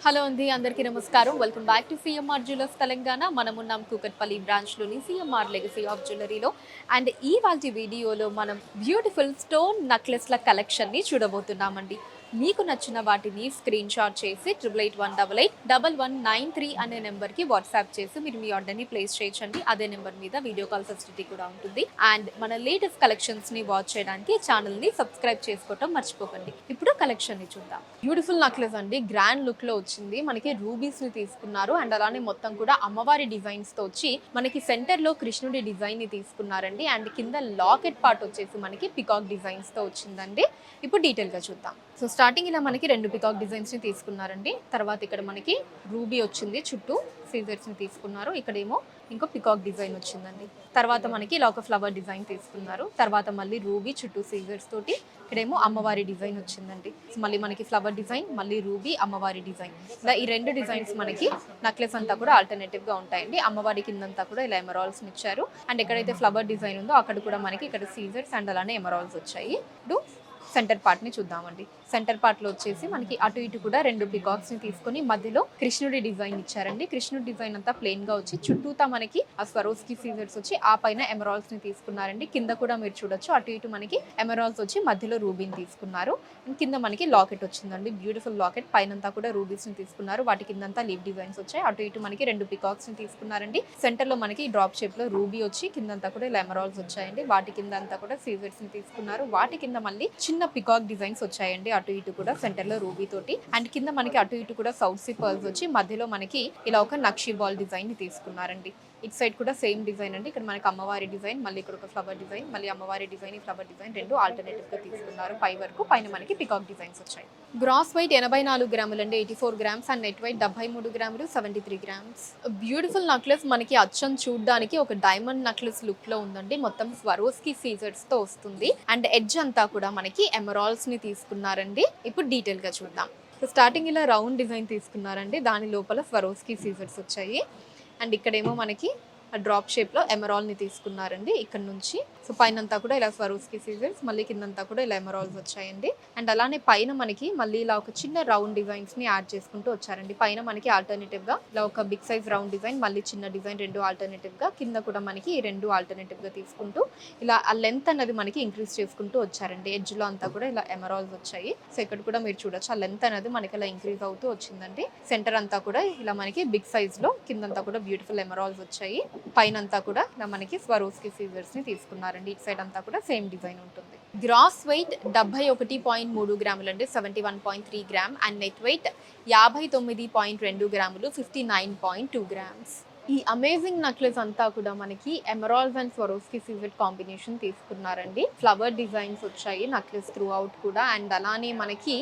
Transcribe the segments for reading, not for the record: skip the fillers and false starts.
Hello అండి, అందరికీ నమస్కారం. Welcome back to CMR jewellers Telangana. మనమున్నాం కూకట్పల్లి బ్రాంచ్లోని సిఎంఆర్ లెగసీ ఆఫ్ జ్యువెలరీలో. అండ్ ఇవాల్టి వీడియోలో మనం బ్యూటిఫుల్ స్టోన్ నెక్లెస్ల కలెక్షన్ని చూడబోతున్నామండి. మీకు నచ్చిన వాటిని స్క్రీన్ షాట్ చేసి 8818881193 అనే నెంబర్కి వాట్సాప్ చేసి మీరు మీ ఆర్డర్ని ప్లేస్ చేయొచ్చండి. అదే నెంబర్ మీద వీడియో కాల్ ఫెసిలిటీ కూడా ఉంటుంది. అండ్ మన లేటెస్ట్ కలెక్షన్స్ని వాచ్ చేయడానికి ఛానల్ని సబ్స్క్రైబ్ చేసుకోవటం మర్చిపోకండి. ఇప్పుడు కలెక్షన్ని చూద్దాం. బ్యూటిఫుల్ నెక్లెస్ అండి, గ్రాండ్ లుక్లో వచ్చింది. మనకి రూబీస్ని తీసుకున్నారు అండ్ అలానే మొత్తం కూడా అమ్మవారి డిజైన్స్తో వచ్చి మనకి సెంటర్లో కృష్ణుడి డిజైన్ని తీసుకున్నారండి. అండ్ కింద లాకెట్ పార్ట్ వచ్చేసి మనకి పికాక్ డిజైన్స్తో వచ్చిందండి. ఇప్పుడు డీటెయిల్గా చూద్దాం. సో స్టార్టింగ్ ఇలా మనకి 2 పికాక్ డిజైన్స్ని తీసుకున్నారండి. తర్వాత ఇక్కడ మనకి రూబీ వచ్చింది, చుట్టూ సీజర్స్ని తీసుకున్నారు. ఇక్కడేమో ఇంకో పికాక్ డిజైన్ వచ్చిందండి. తర్వాత మనకి ఇలా ఒక ఫ్లవర్ డిజైన్ తీసుకున్నారు. తర్వాత మళ్ళీ రూబీ చుట్టూ సీజర్స్ తోటి ఇక్కడేమో అమ్మవారి డిజైన్ వచ్చిందండి. సో మళ్ళీ మనకి ఫ్లవర్ డిజైన్, మళ్ళీ రూబీ, అమ్మవారి డిజైన్, ఇలా ఈ 2 డిజైన్స్ మనకి నెక్లెస్ అంతా కూడా ఆల్టర్నేటివ్గా ఉంటాయండి. అమ్మవారి కిందంతా కూడా ఇలా ఎమరాల్స్ని ఇచ్చారు. అండ్ ఎక్కడైతే ఫ్లవర్ డిజైన్ ఉందో అక్కడ కూడా మనకి ఇక్కడ సీజర్స్ అండ్ అలానే ఎమరాల్స్ వచ్చాయి. ఇప్పుడు సెంటర్ పార్ట్ని చూద్దామండి. సెంటర్ పార్ట్లో వచ్చేసి మనకి అటు ఇటు కూడా 2 పికాక్స్ని తీసుకొని మధ్యలో కృష్ణుడి డిజైన్ ఇచ్చారండి. కృష్ణుడి డిజైన్ అంతా ప్లెయిన్గా వచ్చి చుట్టూతా మనకి ఆ స్వరోస్కి సీజర్స్ వచ్చి ఆ పైన ఎమరాల్స్ని తీసుకున్నారండి. కింద కూడా మీరు చూడొచ్చు, అటు ఇటు మనకి ఎమరాల్స్ వచ్చి మధ్యలో రూబీని తీసుకున్నారు. అండ్ కింద మనకి లాకెట్ వచ్చిందండి, బ్యూటిఫుల్ లాకెట్. పైనంతా కూడా రూబీస్ని తీసుకున్నారు. వాటి కిందంతా లీవ్ డిజైన్స్ వచ్చాయి. అటు ఇటు మనకి 2 పికాక్స్ని తీసుకున్నారండి. సెంటర్లో మనకి డ్రాప్ షేప్లో రూబీ వచ్చి కిందంతా కూడా ఇలా ఎమరాల్స్ వచ్చాయండి. వాటి కింద అంతా కూడా సీజర్స్ని తీసుకున్నారు. వాటి కింద మళ్ళీ చిన్న పికాక్ డిజైన్స్ వచ్చాయండి, అటు ఇటు కూడా సెంటర్ లో రూబీ తోటి. అండ్ కింద మనకి అటు ఇటు కూడా సౌత్ సీ పర్ల్స్ వచ్చి మధ్యలో మనకి ఇలా ఒక నక్షి బాల్ డిజైన్ ని తీసుకున్నారండి. ఇటు సైడ్ కూడా సేమ్ డిజైన్ అండి. ఇక్కడ మనకి అమ్మవారి డిజైన్, మళ్ళీ ఇక్కడ ఒక ఫ్లవర్ డిజైన్, మళ్ళీ అమ్మవారి డిజైన్, ఫ్లవర్ డిజైన్, 2 ఆల్టర్నేటివ్ గా తీసుకున్నారు. పై వరకు పైన మనకి పికాక్ డిజైన్స్ వచ్చాయి. గ్రాస్ వెయిట్ 84 గ్రాములు అండి, 84 గ్రామ్స్. అండ్ నెట్ వెయిట్ 73 గ్రాములు, 73 గ్రామ్స్. బ్యూటిఫుల్ నెక్లెస్, మనకి అచ్చం చూడడానికి ఒక డైమండ్ నెక్లెస్ లుక్ లో ఉందండి. మొత్తం స్వరోస్కి సీజర్స్ తో వస్తుంది. అండ్ ఎడ్జ్ అంతా కూడా మనకి ఎమరాల్స్ ని తీసుకున్నారండి. ఇప్పుడు డీటెయిల్ గా చూద్దాం. స్టార్టింగ్ ఇలా రౌండ్ డిజైన్ తీసుకున్నారండి, దాని లోపల స్వరోస్కి సీజర్స్ వచ్చాయి. అండ్ ఇక్కడేమో మనకి డ్రాప్ షేప్లో ఎమరాల్ని తీసుకున్నారండి ఇక్కడ నుంచి. సో పైనంతా కూడా ఇలా స్వరోస్కి సీజర్స్, మళ్ళీ కిందంతా కూడా ఇలా ఎమరాల్స్ వచ్చాయండి. అండ్ అలానే పైన మనకి మళ్ళీ ఇలా ఒక చిన్న రౌండ్ డిజైన్స్ని యాడ్ చేసుకుంటూ వచ్చారండి. పైన మనకి ఆల్టర్నేటివ్గా ఇలా ఒక బిగ్ సైజ్ రౌండ్ డిజైన్, మళ్ళీ చిన్న డిజైన్, 2 ఆల్టర్నేటివ్గా. కింద కూడా మనకి ఈ 2 ఆల్టర్నేటివ్గా తీసుకుంటూ ఇలా ఆ లెంత్ అనేది మనకి ఇంక్రీజ్ చేసుకుంటూ వచ్చారండి. ఎడ్జ్లో అంతా కూడా ఇలా ఎమరాల్స్ వచ్చాయి. సో ఇక్కడ కూడా మీరు చూడొచ్చు, ఆ లెంత్ అనేది మనకి ఇలా ఇంక్రీజ్ అవుతూ వచ్చిందండి. సెంటర్ అంతా కూడా ఇలా మనకి బిగ్ సైజ్లో, కిందంతా కూడా బ్యూటిఫుల్ ఎమరాల్స్ వచ్చాయి. పైన అంతా కూడా ఇలా మనకి స్వరోస్కి సీజర్స్ ని తీసుకున్నారండి. ఇటు సైడ్ అంతా కూడా సేమ్ డిజైన్ ఉంటుంది. గ్రాస్ వెయిట్ 71.3 గ్రాములు అండి, 71.3 గ్రామ్. అండ్ నెట్ వెయిట్ 59.2 గ్రాములు, 59.2 గ్రామ్స్. ఈ అమేజింగ్ నెక్లెస్ అంతా కూడా మనకి ఎమరాల్స్ అండ్ స్వరోస్కి సీజర్ కాంబినేషన్ తీసుకున్నారండి. ఫ్లవర్ డిజైన్స్ వచ్చాయి నెక్లెస్ త్రూ అవుట్ కూడా. అండ్ అలానే మనకి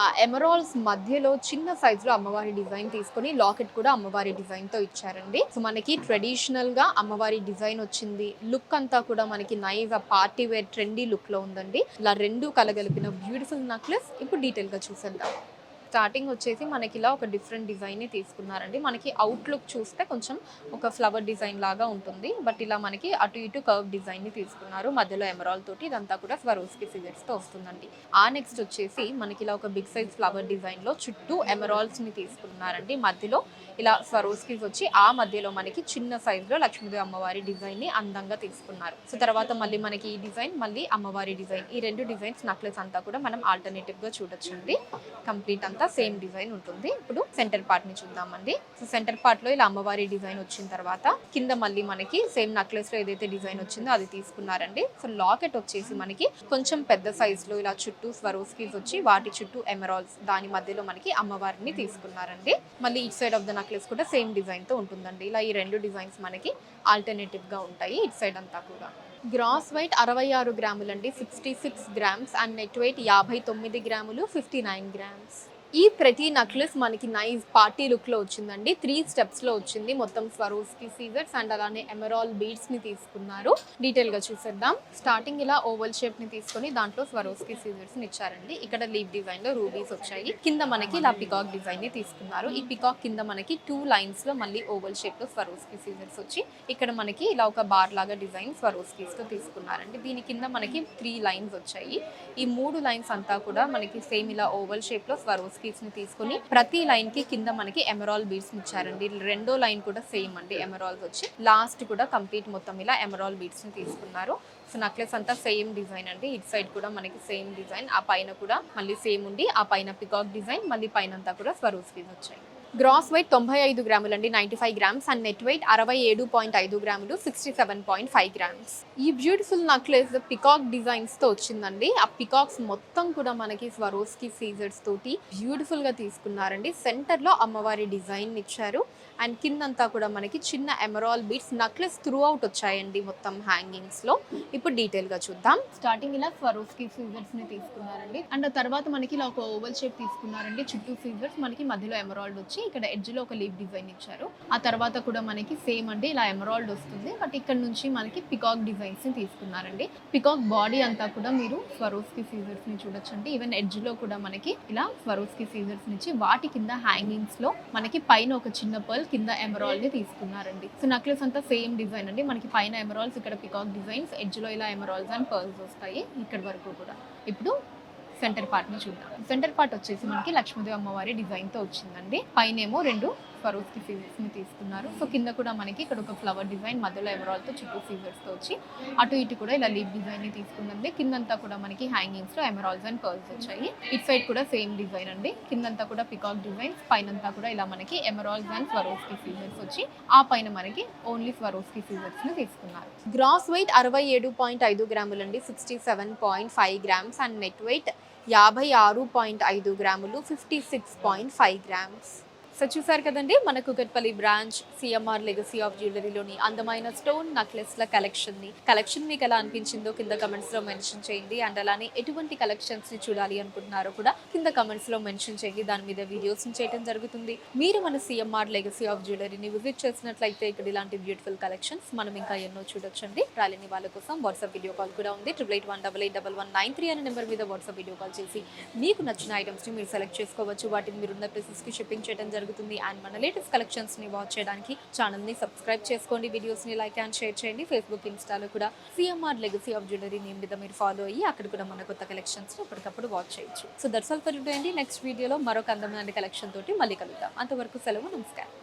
ఆ ఎమరాల్స్ మధ్యలో చిన్న సైజులో అమ్మవారి డిజైన్ తీసుకొని లాకెట్ కూడా అమ్మవారి డిజైన్తో ఇచ్చారండి. సో మనకి ట్రెడిషనల్గా అమ్మవారి డిజైన్ వచ్చింది. లుక్ అంతా కూడా మనకి నైస్ పార్టీ వేర్ ట్రెండీ లుక్లో ఉందండి. ఇలా 2 కలగలిపిన బ్యూటిఫుల్ నెక్లెస్ ఇప్పుడు డీటెయిల్గా చూసేద్దాం. స్టార్టింగ్ వచ్చేసి మనకి ఇలా ఒక డిఫరెంట్ డిజైన్ని తీసుకున్నారండి. మనకి అవుట్లుక్ చూస్తే కొంచెం ఒక ఫ్లవర్ డిజైన్ లాగా ఉంటుంది, బట్ ఇలా మనకి అటు ఇటు కర్వ్ డిజైన్ని తీసుకున్నారు. మధ్యలో ఎమరాల్ తోటి ఇదంతా కూడా స్వరోస్కి సీజర్స్తో వస్తుందండి. ఆ నెక్స్ట్ వచ్చేసి మనకి ఇలా ఒక బిగ్ సైజ్ ఫ్లవర్ డిజైన్లో చుట్టూ ఎమరాల్స్ని తీసుకున్నారండి. మధ్యలో ఇలా స్వరోస్కి వచ్చి ఆ మధ్యలో మనకి చిన్న సైజులో లక్ష్మీదేవి అమ్మవారి డిజైన్ని అందంగా తీసుకున్నారు. సో తర్వాత మళ్ళీ మనకి ఈ డిజైన్, మళ్ళీ అమ్మవారి డిజైన్, ఈ 2 డిజైన్స్ నెక్లెస్ అంతా కూడా మనం ఆల్టర్నేటివ్గా చూడొచ్చండి. కంప్లీట్ అంతా సేమ్ డిజైన్ ఉంటుంది. ఇప్పుడు సెంటర్ పార్ట్ ని చూద్దామండి. సో సెంటర్ పార్ట్ లో ఇలా అమ్మవారి డిజైన్ వచ్చిన తర్వాత కింద మళ్ళీ మనకి సేమ్ నెక్లెస్ లో ఏదైతే డిజైన్ వచ్చిందో అది తీసుకున్నారండి. సో లాకెట్ వచ్చేసి మనకి కొంచెం పెద్ద సైజ్ లో ఇలా చుట్టూ స్వరోస్కీస్ వచ్చి వాటి చుట్టూ ఎమరాల్స్, దాని మధ్యలో మనకి అమ్మవారిని తీసుకున్నారండి. మళ్ళీ ఇటు సైడ్ ఆఫ్ ద నెక్లెస్ కూడా సేమ్ డిజైన్ తో ఉంటుందండి. ఇలా ఈ 2 డిజైన్స్ మనకి ఆల్టర్నేటివ్ గా ఉంటాయి ఇటు సైడ్ అంతా కూడా. గ్రాస్ వెయిట్ 66 గ్రాములు అండి, 66 గ్రామ్స్. అండ్ నెట్ వెయిట్ 59 గ్రాములు, 59 గ్రామ్స్. ఈ ప్రతి నెక్లెస్ మనకి నైస్ పార్టీ లుక్లో వచ్చిందండి. 3 స్టెప్స్లో వచ్చింది. మొత్తం స్వరోస్కి సీజర్స్ అండ్ అలానే ఎమరాల్ బీడ్స్ని తీసుకున్నారు. డీటెయిల్గా చూసేద్దాం. స్టార్టింగ్ ఇలా ఓవల్ షేప్ని తీసుకొని దాంట్లో స్వరోస్కి సీజర్స్ని ఇచ్చారండి. ఇక్కడ లీవ్ డిజైన్లో రూబీస్ వచ్చాయి. కింద మనకి ఇలా పికాక్ డిజైన్ని తీసుకున్నారు. ఈ పికాక్ కింద మనకి 2 లైన్స్లో మళ్ళీ ఓవల్ షేప్లో స్వరోస్కి సీజర్స్ వచ్చి ఇక్కడ మనకి ఇలా ఒక బార్ లాగా డిజైన్ స్వరోస్కీస్తో తీసుకున్నారండి. దీని కింద మనకి 3 లైన్స్ వచ్చాయి. ఈ 3 లైన్స్ అంతా కూడా మనకి సేమ్ ఇలా ఓవల్ షేప్లో స్వరోస్కి స్వరోస్కీస్ ని తీసుకొని ప్రతి లైన్ కి కింద మనకి ఎమరాల్డ్ బీడ్స్ ఇచ్చారండి. రెండో లైన్ కూడా సేమ్ అండి, ఎమరాల్డ్స్ వచ్చి లాస్ట్ కూడా కంప్లీట్ మొత్తం ఇలా ఎమరాల్డ్ బీడ్స్ ని తీసుకున్నారు. సో నెక్లెస్ అంతా సేమ్ డిజైన్ అండి. ఇటు సైడ్ కూడా మనకి సేమ్ డిజైన్, ఆ పైన కూడా మళ్ళీ సేమ్ ఉండి ఆ పైన పికాక్ డిజైన్, మళ్ళీ పైన అంతా కూడా స్వరోస్కీస్ వచ్చాయి. గ్రాస్ వెయిట్ 95 గ్రాములు అండి, 95 గ్రామ్స్. అండ్ నెట్ వెయిట్ 67.5 గ్రాములు, 67.5 గ్రామ్స్. ఈ బ్యూటిఫుల్ నెక్లెస్ పికాక్ డిజైన్స్ తో వచ్చిందండి. ఆ పికాక్స్ మొత్తం కూడా మనకి స్వరోస్కీ సీజర్స్ తోటి బ్యూటిఫుల్ గా తీసుకున్నారండి. సెంటర్ లో అమ్మవారి డిజైన్ ఇచ్చారు అండ్ కిందంతా కూడా మనకి చిన్న emerald beads necklace through out వచ్చాయండి మొత్తం హ్యాంగింగ్స్ లో. ఇప్పుడు డీటెయిల్ గా చూద్దాం. స్టార్టింగ్ ఇలా స్వరోస్కీ సీజర్స్ ని తీసుకున్నారండి అండ్ తర్వాత మనకి ఇలా ఒక ఓవల్ షేప్ తీసుకున్నారండి. చుట్టూ సీజర్స్ మనకి మధ్యలో ఎమరాల్డ్ వచ్చి ఇక్కడ ఎడ్జ్ లో ఒక లీఫ్ డిజైన్ ఇచ్చారు. ఆ తర్వాత కూడా మనకి సేమ్ అండి ఇలా ఎమరాల్డ్ వస్తుంది, బట్ ఇక్కడ నుంచి మనకి పికాక్ డిజైన్స్ ని తీసుకున్నారండి. పికాక్ బాడీ అంతా కూడా మీరు స్వరోస్కీ సీజర్స్ ని చూడొచ్చండి. ఈవెన్ ఎడ్జ్ లో కూడా మనకి ఇలా స్వరోస్కీ సీజర్స్ నుంచి వాటి కింద హ్యాంగింగ్స్ లో మనకి పైన ఒక చిన్న పర్ల్, కింద ఎమరాల్డ్ ని తీసుకున్నారండి. సో నెక్లెస్ అంతా సేమ్ డిజైన్ అండి. మనకి పైన ఎమరాల్డ్స్, ఇక్కడ పికాక్ డిజైన్స్, ఎడ్జ్ లో ఇలా ఎమరాల్డ్స్ అండ్ పర్ల్స్ వస్తాయి ఇక్కడ వరకు కూడా. ఇప్పుడు సెంటర్ పార్ట్ ని చూద్దాం. సెంటర్ పార్ట్ వచ్చేసి మనకి లక్ష్మీదేవి అమ్మవారి డిజైన్ తో వచ్చిందండి. పైనేమో 2 స్వరోస్కీ సీజర్స్ ని తీసుకున్నారు. సో కింద కూడా మనకి ఇక్కడ ఒక ఫ్లవర్ డిజైన్, మధ్యలో ఎమరాల్డ్ తో చుట్టూ సీజర్స్ తో వచ్చి అటు ఇటు కూడా ఇలా లీఫ్ డిజైన్ ని తీసుకున్నది. కిందంతా కూడా మనకి హ్యాంగింగ్స్ లో ఎమరాల్డ్స్ అండ్ పర్ల్స్ వచ్చాయి. ఇట్ సైడ్ కూడా సేమ్ డిజైన్ అండి. కిందంతా కూడా పికాక్ డిజైన్స్, పైనంతా కూడా ఇలా మనకి ఎమరాల్డ్స్ అండ్ స్వరోస్కీ సీజర్స్ వచ్చి ఆ పైన మనకి ఓన్లీ స్వరోస్కీ సీజర్స్ ని తీసుకున్నారు. గ్రాస్ వెయిట్ 67.5 గ్రాములు అండి, 67.5 గ్రామ్స్. అండ్ నెట్ వెయిట్ 56.5 గ్రాములు, 56.5 గ్రామ్స్. సో చూసారు కదండి, మన Kukatpally branch CMR legacy of జ్యువెలరీలోని అందమైన స్టోన్ నెక్లెస్ల కలెక్షన్ మీకు ఎలా అనిపించిందో కింద కమెంట్స్లో మెన్షన్ చేయండి. అండ్ అలానే ఎటువంటి కలెక్షన్స్ని చూడాలి అనుకుంటున్నారో కూడా కింద కమెంట్స్లో మెన్షన్ చేయండి. దాని మీద వీడియోస్ని చేయడం జరుగుతుంది. మీరు మన సిఎంఆర్ లెగసీ ఆఫ్ జ్యువెలరీని విజిట్ చేసినట్లయితే ఇక్కడ ఇలాంటి బ్యూటిఫుల్ కలెక్షన్స్ మనం ఇంకా ఎన్నో చూడొచ్చండి. రాలేని వాళ్ళ కోసం వాట్సాప్ వీడియో కాల్ కూడా ఉంది. 8881881193 అనే నెంబర్ మీద వాట్సాప్ వీడియో కాల్ చేసి మీకు నచ్చిన ఐటమ్స్ని మీరు సెలెక్ట్ చేసుకోవచ్చు. వాటిని మీరున్న ప్లేసెస్కి షిప్పింగ్ చేయడం జరుగుతుంది. అండ్ మన లేటెస్ట్ కలెక్షన్స్ ని వాచ్ చేయడానికి ఛానల్ ని సబ్స్క్రైబ్ చేసుకోండి, వీడియోస్ ని లైక్ అండ్ షేర్ చేయండి. ఫేస్బుక్, ఇన్స్టాలో కూడా CMR legacy of jewellery name మీద మీరు ఫాలో అయ్యి అక్కడ కూడా మన కొత్త కలెక్షన్స్ ఎప్పటికప్పుడు వాచ్ చేయొచ్చు. So that's all for today అండి. నెక్స్ట్ వీడియోలో మరొక అందమైన కలెక్షన్ తోటి మళ్ళీ కలుద్దాం. అంతవరకు సెలవు, నమస్కారం.